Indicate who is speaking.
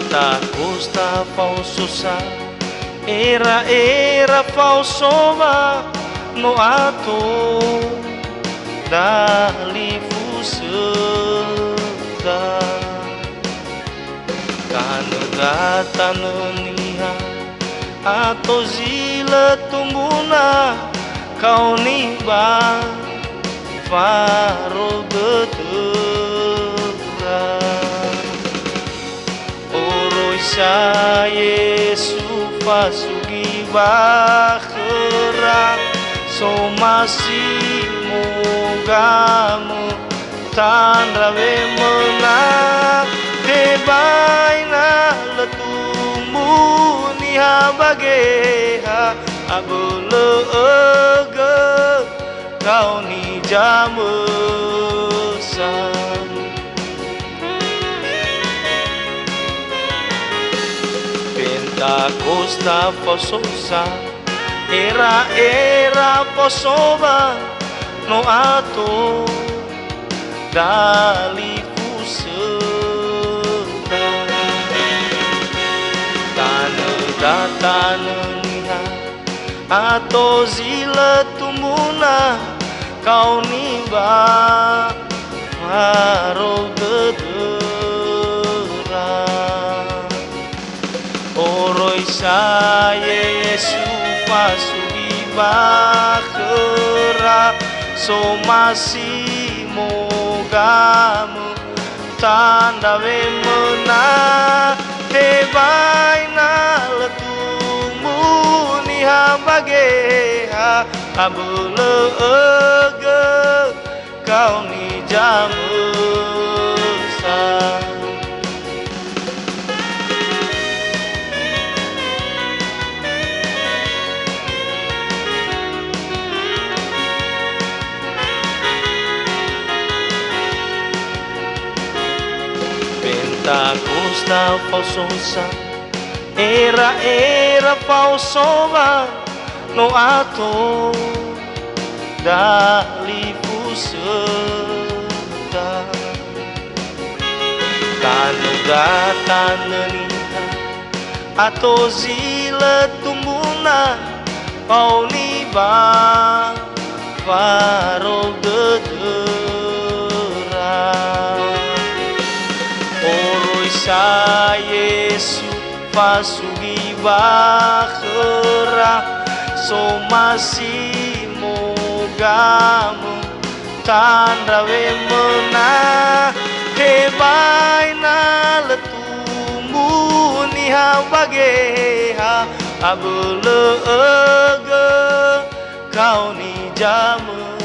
Speaker 1: Custa falsosa era falsova no ato dali fuseda kanegata niha atau zila tumbuna kau niba faro gedera oroi sa Yesu fasugi bakhra so masih mogamu tandrawe menang tebaina letumbu niha bageha abule ege kau ni jamusan Costa Pososa era Posova no ato dali fuseda tanah niha atau zila tumbuna kau niba faro gedera oroi sa Yesu pasugi bakhra so masih mogamu tanda we mena tebaina letumu niha bageha abule ege kau ni jamusa Costa falsosa era falsova no ato dali fuseda kanegata niha atau zila tumbuna kau niba faro gedera sa Yesu fasugi bakhra so masih mogamu tandrawe mena tebaina letumbu niha bageha abule ege kau ni jamu